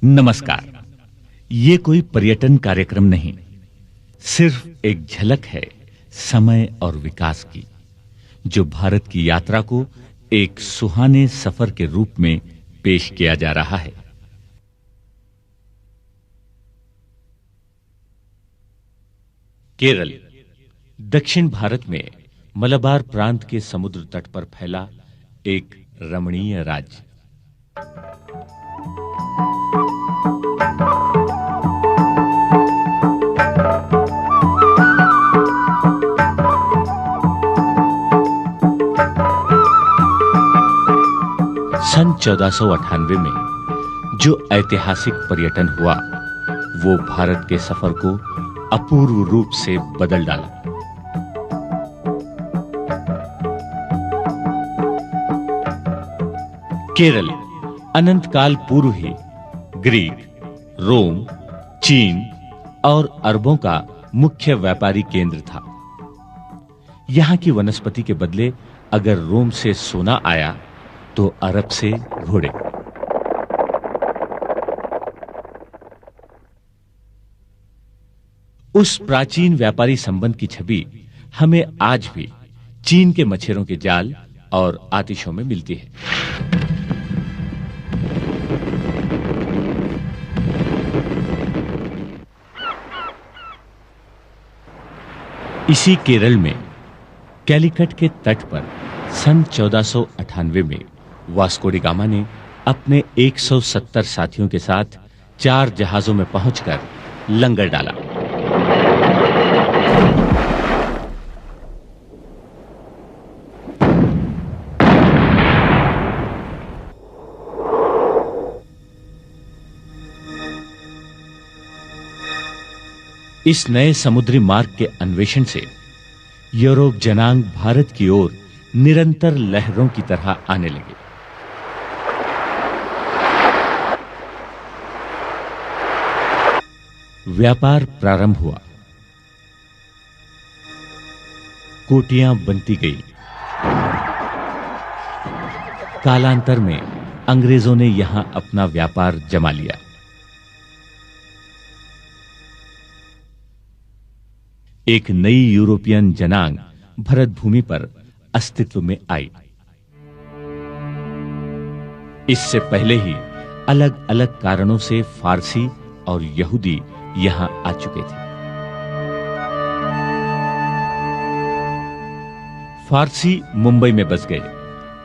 नमस्कार। ये कोई पर्यटन कार्यक्रम नहीं, सिर्फ एक झलक है समय और विकास की, जो भारत की यात्रा को एक सुहाने सफर के रूप में पेश किया जा रहा है। केरल दक्षिण भारत में मलबार प्रांत के समुद्र तट पर फैला एक रमणीय राज्य। सन 1498 में जो ऐतिहासिक पर्यटन हुआ, वो भारत के सफर को अपूर्व रूप से बदल डाला। केरल अनंत काल पूर्व ही ग्रीक, रोम, चीन और अरबों का मुख्य व्यापारी केंद्र था। यहां की वनस्पति के बदले अगर रोम से सोना आया तो अरब से घोड़े। उस प्राचीन व्यापारी संबंध की छवि हमें आज भी चीन के मछेरों के जाल और आतिशों में मिलती है। इसी केरल में कैलीकट के तट पर सन 1498 में वास्को डी गामा ने अपने 170 साथियों के साथ 4 जहाजों में पहुंचकर लंगर डाला। इस नए समुद्री मार्ग के अन्वेषण से यूरोप जनांग भारत की ओर निरंतर लहरों की तरह आने लगे। व्यापार प्रारंभ हुआ, कोटियां बनती गई। कालांतर में अंग्रेजों ने यहां अपना व्यापार जमा लिया। एक नई यूरोपियन जनांग भारत भूमि पर अस्तित्व में आई। इससे पहले ही अलग अलग कारणों से फारसी और यहूदी यहां आ चुके थे। फारसी मुंबई में बस गए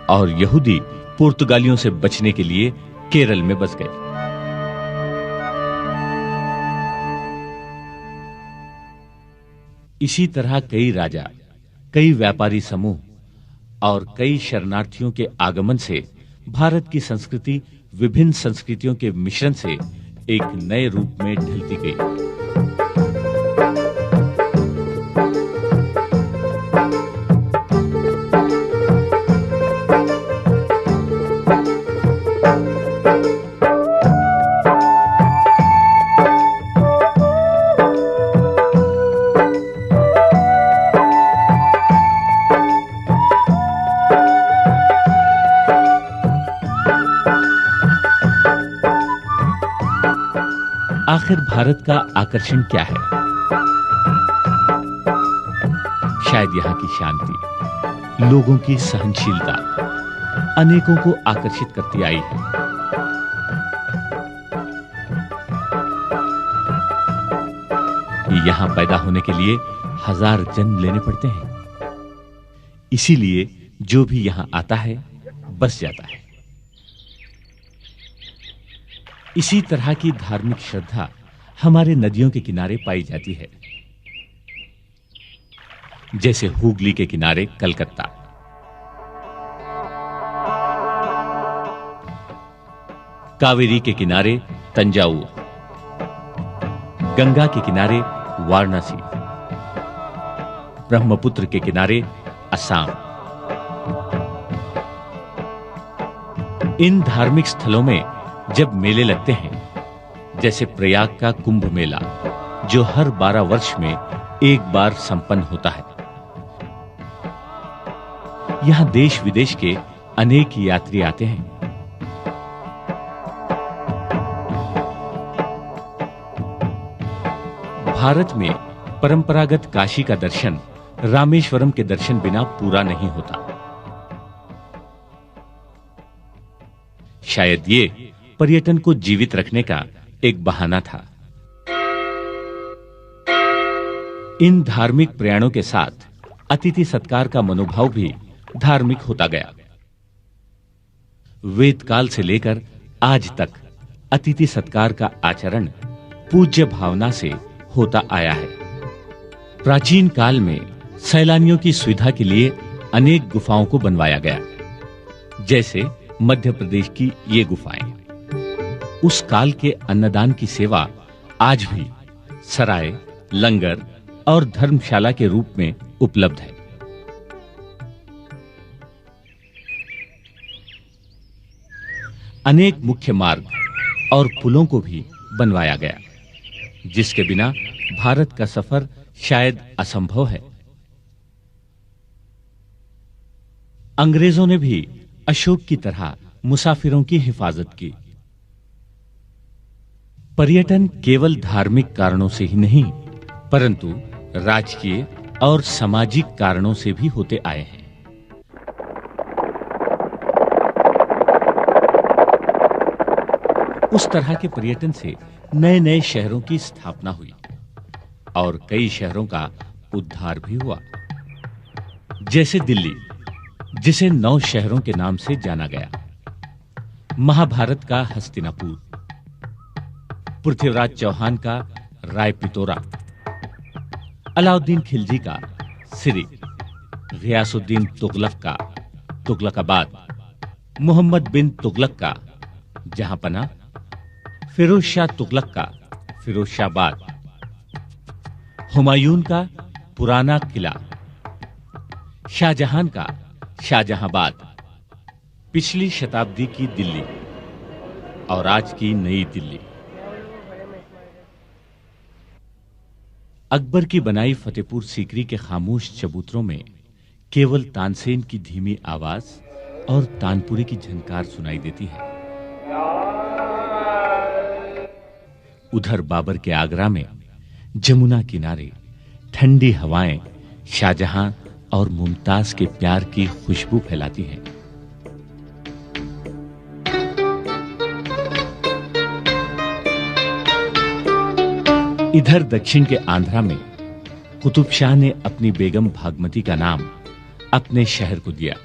और यहूदी पुर्तगालियों से बचने के लिए केरल में बस गए। इसी तरह कई राजा, कई व्यापारी समूह और कई शरणार्थियों के आगमन से भारत की संस्कृति विभिन्न संस्कृतियों के मिश्रण से एक नए रूप में ढलती गई। आखिर भारत का आकर्षण क्या है? शायद यहां की शांति, लोगों की सहनशीलता अनेकों को आकर्षित करती आई है। यहां पैदा होने के लिए 1000 जन्म लेने पड़ते हैं। इसीलिए जो भी यहां आता है बस जाता है। इसी तरह की धार्मिक श्रद्धा हमारे नदियों के किनारे पाई जाती है, जैसे हुगली के किनारे कलकत्ता, कावेरी के किनारे तंजावुर, गंगा के किनारे वाराणसी, ब्रह्मपुत्र के किनारे असम। इन धार्मिक स्थलों में जब मेले लगते हैं, जैसे प्रयाग का कुंभ मेला, जो हर 12 वर्ष में एक बार संपन्न होता है, यहां देश विदेश के अनेक यात्री आते हैं। भारत में परंपरागत काशी का दर्शन रामेश्वरम के दर्शन बिना पूरा नहीं होता। शायद ये पर्यटन को जीवित रखने का एक बहाना था। इन धार्मिक प्रयाणों के साथ अतिथि सत्कार का मनोभाव भी धार्मिक होता गया। वेद काल से लेकर आज तक अतिथि सत्कार का आचरण पूज्य भावना से होता आया है। प्राचीन काल में सैलानियों की सुविधा के लिए अनेक गुफाओं को बनवाया गया, जैसे मध्य प्रदेश की ये गुफाएं। उस काल के अन्नदान की सेवा आज भी सराय, लंगर और धर्मशाला के रूप में उपलब्ध है। अनेक मुख्य मार्ग और पुलों को भी बनवाया गया, जिसके बिना भारत का सफर शायद असंभव है। अंग्रेजों ने भी अशोक की तरह मुसाफिरों की हिफाजत की। पर्यटन केवल धार्मिक कारणों से ही नहीं, परंतु राजकीय और सामाजिक कारणों से भी होते आए हैं। उस तरह के पर्यटन से नए-नए शहरों की स्थापना हुई और कई शहरों का उद्धार भी हुआ, जैसे दिल्ली, जिसे 9 शहरों के नाम से जाना गया। महाभारत का हस्तिनापुर, पृथ्वीराज चौहान का रायपितोरा, अलाउद्दीन खिलजी का सिरी, गियासुद्दीन तुगलक का तुगलकाबाद, मोहम्मद बिन तुगलक का जहांपना, फिरोज शाह तुगलक का फिरोजशाहबाद, हुमायूं का पुराना किला, शाहजहां का शाहजहांबाद, पिछली शताब्दी की दिल्ली और आज की नई दिल्ली। अकबर की बनाई फतेहपुर सीकरी के खामोश चबूतरों में केवल तानसेन की धीमी आवाज और तानपुरे की झनकार सुनाई देती है। उधर बाबर के आगरा में जमुना किनारे ठंडी हवाएं शाहजहां और मुमताज के प्यार की खुशबू फैलाती हैं। इधर दक्षिण के आंध्रा में कुतुब शाह ने अपनी बेगम भागमती का नाम अपने शहर को दिया।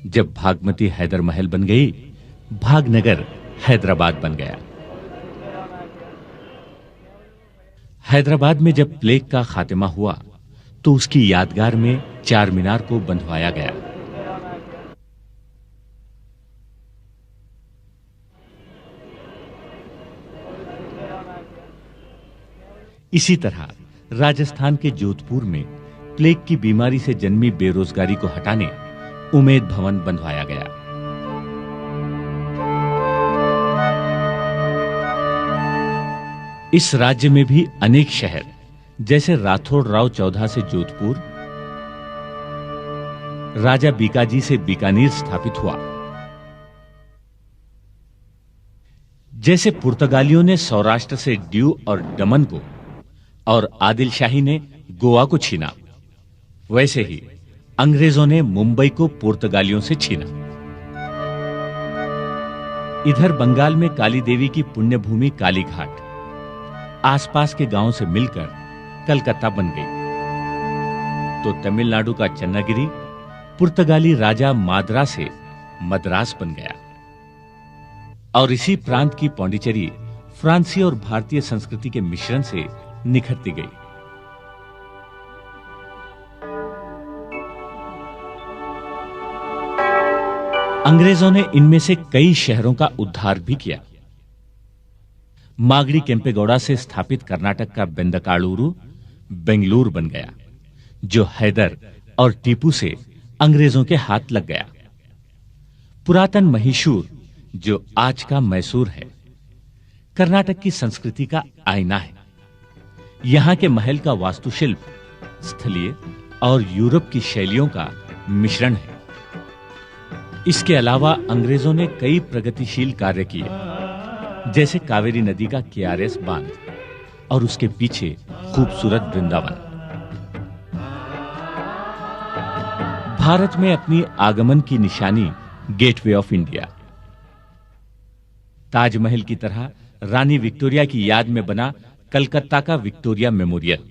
जब भागमती हैदर महल बन गई, भागनगर हैदराबाद बन गया। हैदराबाद में जब प्लेग का खात्मा हुआ तो उसकी यादगार में चार मीनार को बंधवाया गया। इसी तरह राजस्थान के जोधपुर में प्लेग की बीमारी से जन्मी बेरोजगारी को हटाने उमेद भवन बंधवाया गया। इस राज्य में भी अनेक शहर, जैसे राठौड़ राव चौधा से जोधपुर, राजा बीकाजी से बीकानेर स्थापित हुआ। जैसे पुर्तगालियों ने सौराष्ट्र से ड्यू और दमन को और आदिल शाही ने गोवा को छीना, वैसे ही अंग्रेजों ने मुंबई को पुर्तगालियों से छीना। इधर बंगाल में काली देवी की पुण्य भूमि कालीघाट आसपास के गांवों से मिलकर कलकत्ता बन गई, तो तमिलनाडु का चन्नागिरी पुर्तगाली राजा माद्रा से मद्रास बन गया और इसी प्रांत की पौंडीचेरी फ्रांसी और भारतीय संस्कृति के मिश्रण से निखरती गई। अंग्रेजों ने इनमें से कई शहरों का उद्धार भी किया। मागडी केम्पेगौड़ा से स्थापित कर्नाटक का बेंदकालुरु बेंगलुरु बन गया, जो हैदर और टीपू से अंग्रेजों के हाथ लग गया। पुरातन महिषूर, जो आज का मैसूर है, कर्नाटक की संस्कृति का आईना है। यहां के महल का वास्तुशिल्प स्थलीय और यूरोप की शैलियों का मिश्रण है। इसके अलावा अंग्रेजों ने कई प्रगतिशील कार्य किए, जैसे कावेरी नदी का केआरएस बांध और उसके पीछे खूबसूरत वृंदावन। भारत में अपनी आगमन की निशानी गेटवे ऑफ इंडिया। ताजमहल की तरह रानी विक्टोरिया की याद में बना कलकत्ता का विक्टोरिया मेमोरियल।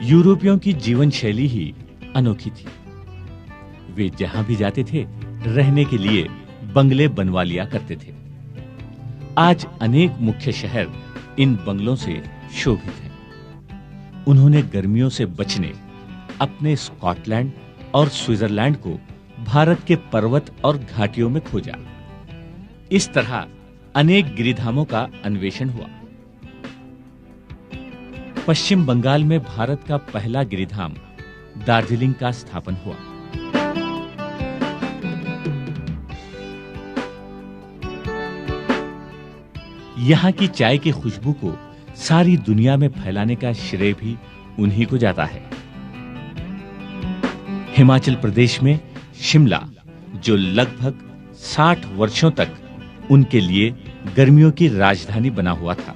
यूरोपियों की जीवन शैली ही अनोखी थी। वे जहां भी जाते थे रहने के लिए बंगले बनवा लिया करते थे। आज अनेक मुख्य शहर इन बंगलों से शोभित हैं। उन्होंने गर्मियों से बचने अपने स्कॉटलैंड और स्विट्जरलैंड को भारत के पर्वत और घाटियों में खोजा। इस तरह अनेक गिरिधामों का अन्वेषण हुआ। पश्चिम बंगाल में भारत का पहला गिरिधाम दार्जिलिंग का स्थापन हुआ। यहां की चाय की खुशबू को सारी दुनिया में फैलाने का श्रेय भी उन्हीं को जाता है। हिमाचल प्रदेश में शिमला, जो लगभग 60 वर्षों तक उनके लिए गर्मियों की राजधानी बना हुआ था।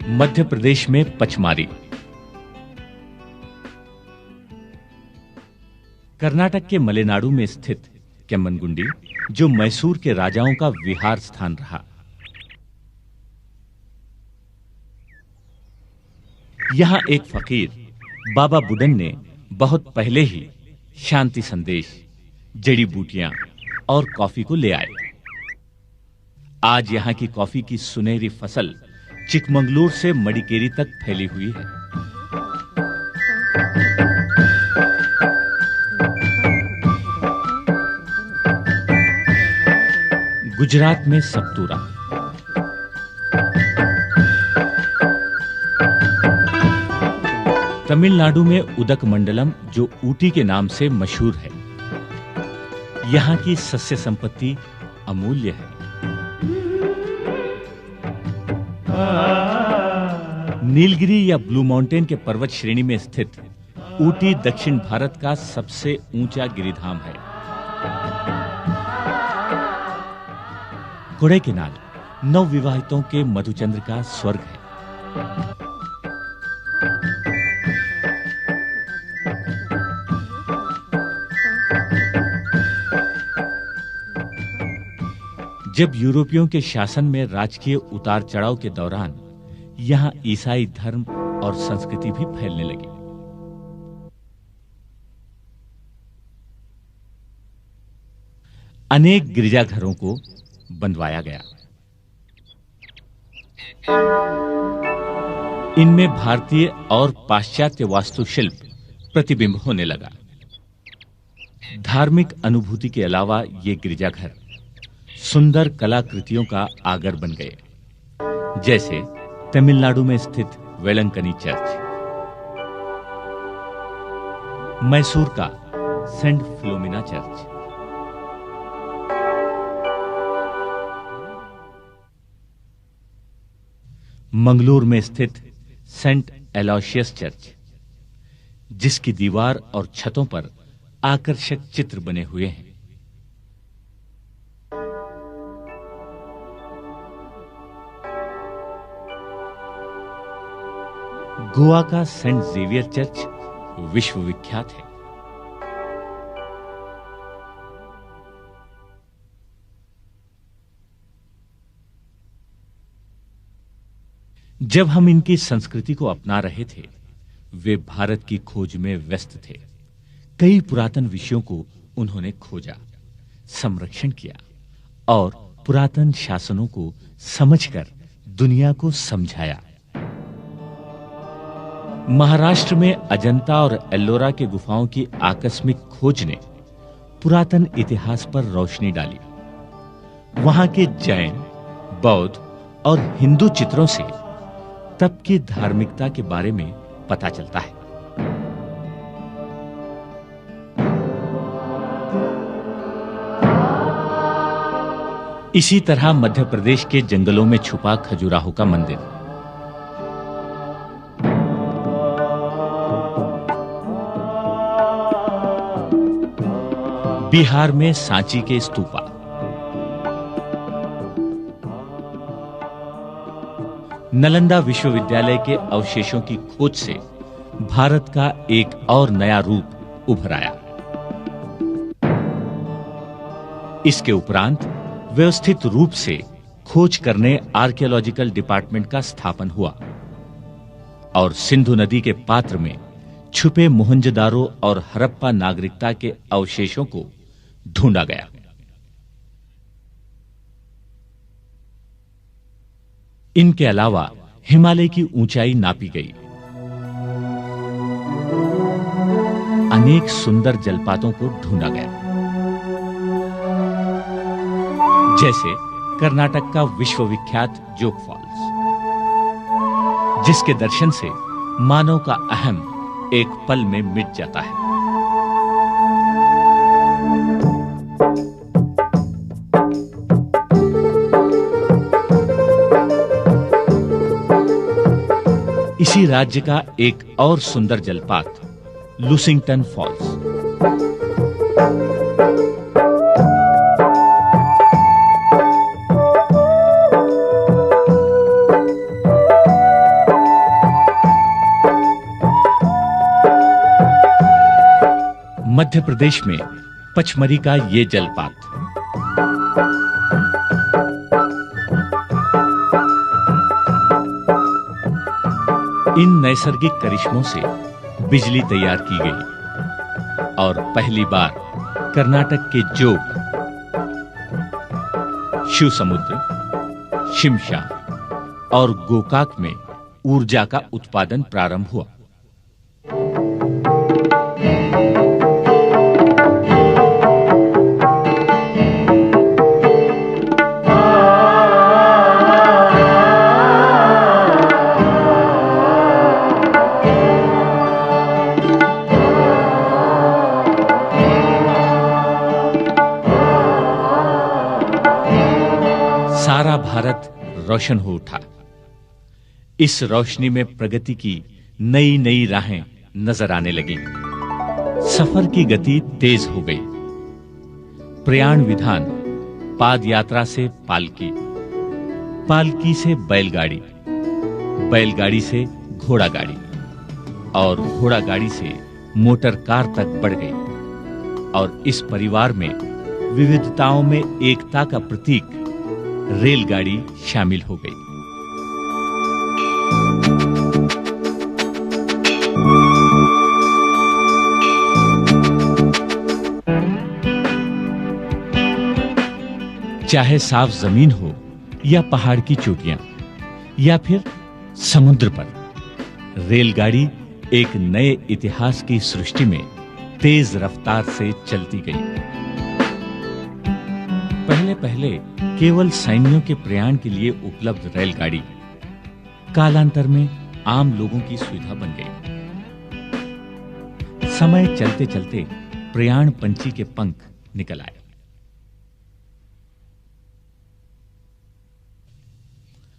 मध्य प्रदेश में पचमारी, कर्नाटक के मलेनाडु में स्थित केम्मनगुंडी, जो मैसूर के राजाओं का विहार स्थान रहा। यहां एक फकीर बाबा बुडन ने बहुत पहले ही शांति संदेश, जड़ी बूटियां और कॉफी को ले आए। आज यहां की कॉफी की सुनहरी फसल चिकमंगलूर से मडिकेरी तक फैली हुई है। गुजरात में सतपुरा, तमिलनाडु में उदकमंडलम, जो ऊटी के नाम से मशहूर है। यहां की सस्य संपत्ति अमूल्य है। नीलगिरी या ब्लू माउंटेन के पर्वत श्रेणी में स्थित ऊटी दक्षिण भारत का सबसे ऊंचा गिरिधाम है। कोडाईकनाल नवविवाहितों के मधुचंद्र का स्वर्ग है। जब यूरोपियों के शासन में राजकीय उतार चढ़ाव के दौरान यहां ईसाई धर्म और संस्कृति भी फैलने लगी। अनेक गिरजाघरों को बंधवाया गया। इनमें भारतीय और पाश्चात्य वास्तुशिल्प प्रतिबिंब होने लगा। धार्मिक अनुभूति के अलावा ये गिरजाघर सुंदर कलाकृतियों का आगर बन गए, जैसे तमिलनाडु में स्थित वेलंकनी चर्च, मैसूर का सेंट फिलोमिना चर्च, मंगलूर में स्थित सेंट एलोशियस चर्च, जिसकी दीवार और छतों पर आकर्षक चित्र बने हुए हैं। गोवा का सेंट जेवियर चर्च विश्वविख्यात है। जब हम इनकी संस्कृति को अपना रहे थे, वे भारत की खोज में व्यस्त थे। कई पुरातन विषयों को उन्होंने खोजा, संरक्षण किया और पुरातन शासनों को समझकर दुनिया को समझाया। महाराष्ट्र में अजंता और एल्लोरा के गुफाओं की आकस्मिक खोज ने पुरातन इतिहास पर रोशनी डाली। वहां के जैन, बौद्ध और हिंदू चित्रों से तब की धार्मिकता के बारे में पता चलता है। इसी तरह मध्य प्रदेश के जंगलों में छुपा खजुराहो का मंदिर, बिहार में सांची के स्तूपा, नालंदा विश्वविद्यालय के अवशेषों की खोज से भारत का एक और नया रूप उभर आया। इसके उपरांत व्यवस्थित रूप से खोज करने आर्कियोलॉजिकल डिपार्टमेंट का स्थापन हुआ और सिंधु नदी के पात्र में छुपे मोहनजोदारो और हड़प्पा नागरिकता के अवशेषों को ढूंढा गया। इनके अलावा हिमालय की ऊंचाई नापी गई। अनेक सुंदर जलपातों को ढूंढा गया, जैसे कर्नाटक का विश्वविख्यात जोग फॉल्स, जिसके दर्शन से मानव का अहम एक पल में मिट जाता है। इसी राज्य का एक और सुंदर जलपात लुसिंगटन फॉल्स। मध्य प्रदेश में पचमरी का ये जलपात इन नैसर्गिक करिश्मों से बिजली तैयार की गई और पहली बार कर्नाटक के जोग, शिव समुद्र, शिमशा और गोकाक में ऊर्जा का उत्पादन प्रारंभ हुआ। सारा भारत रोशन हो उठा। इस रोशनी में प्रगति की नई नई राहें नजर आने लगी। सफर की गति तेज हो गई। प्रयाण विधान पाद यात्रा से पालकी, पालकी से बैलगाड़ी, बैलगाड़ी से घोड़ा गाड़ी और घोड़ा गाड़ी से मोटर कार तक बढ़ गई और इस परिवार में विविधताओं में एकता का प्रतीक रेलगाड़ी शामिल हो गई। चाहे साफ जमीन हो या पहाड़ की चोटियां या फिर समुद्र पर, रेलगाड़ी एक नए इतिहास की सृष्टि में तेज रफ्तार से चलती गई। पहले पहले केवल सैन्यों के प्रयाण के लिए उपलब्ध रेलगाड़ी कालांतर में आम लोगों की सुविधा बन गई। समय चलते चलते प्रयाण पंछी के पंख निकल आए।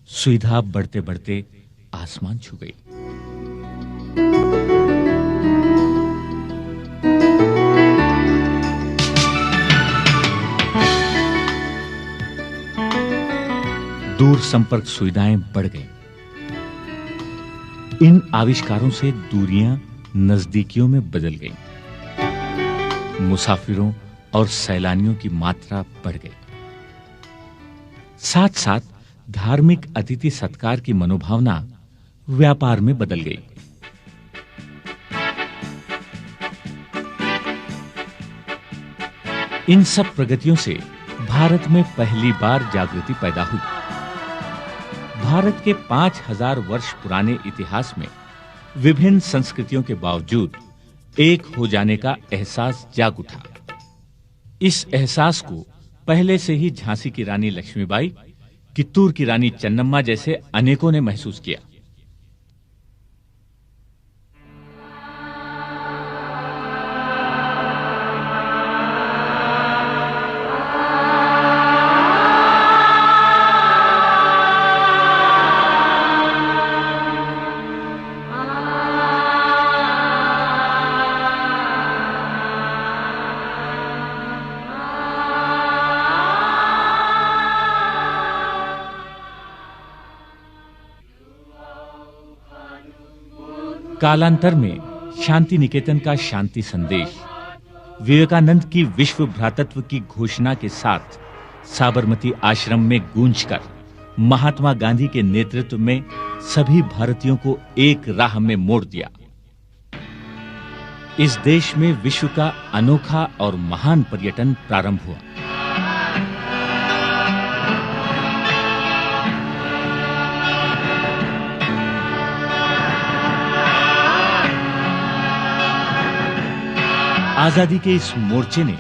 सुविधा बढ़ते बढ़ते आसमान छू गई। दूर संपर्क सुविधाएं बढ़ गई। इन आविष्कारों से दूरियां नजदीकियों में बदल गईं। मुसाफिरों और सैलानियों की मात्रा बढ़ गई। साथ साथ धार्मिक अतिथि सत्कार की मनोभावना व्यापार में बदल गई। इन सब प्रगतियों से भारत में पहली बार जागृति पैदा हुई। भारत के 5000 वर्ष पुराने इतिहास में विभिन्न संस्कृतियों के बावजूद एक हो जाने का एहसास जाग उठा। इस एहसास को पहले से ही झांसी की रानी लक्ष्मीबाई, कित्तूर की रानी चन्नम्मा जैसे अनेकों ने महसूस किया। कालांतर में शांति निकेतन का शांति संदेश विवेकानंद की विश्व भ्रातृत्व की घोषणा के साथ साबरमती आश्रम में गूंजकर महात्मा गांधी के नेतृत्व में सभी भारतीयों को एक राह में मोड़ दिया। इस देश में विश्व का अनोखा और महान पर्यटन प्रारंभ हुआ। आजादी के इस मोर्चे ने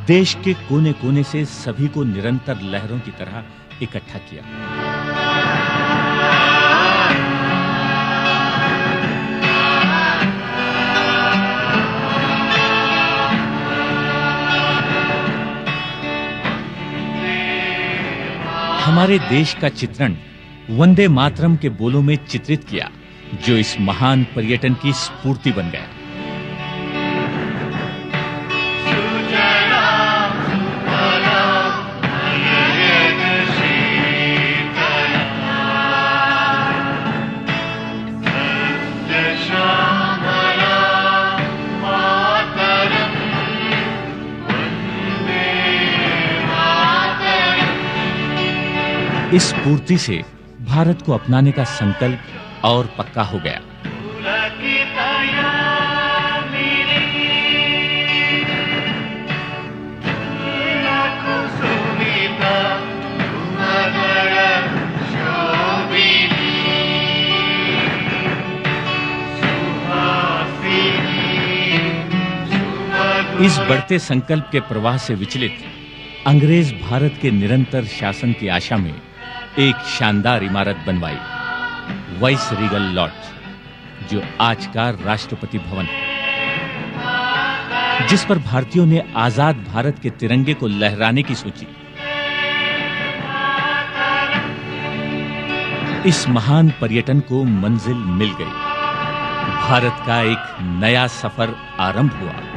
देश के कोने-कोने से सभी को निरंतर लहरों की तरह इकट्ठा किया। हमारे देश का चित्रण वंदे मातरम के बोलों में चित्रित किया, जो इस महान पर्यटन की स्फूर्ति बन गया। इस स्फूर्ति से भारत को अपनाने का संकल्प और पक्का हो गया। इस बढ़ते संकल्प के प्रवाह से विचलित अंग्रेज भारत के निरंतर शासन की आशा में एक शानदार इमारत बनवाई, वाइस रीगल लॉज, जो आज का राष्ट्रपति भवन है, जिस पर भारतीयों ने आजाद भारत के तिरंगे को लहराने की सोची। इस महान पर्यटन को मंजिल मिल गई। भारत का एक नया सफर आरंभ हुआ।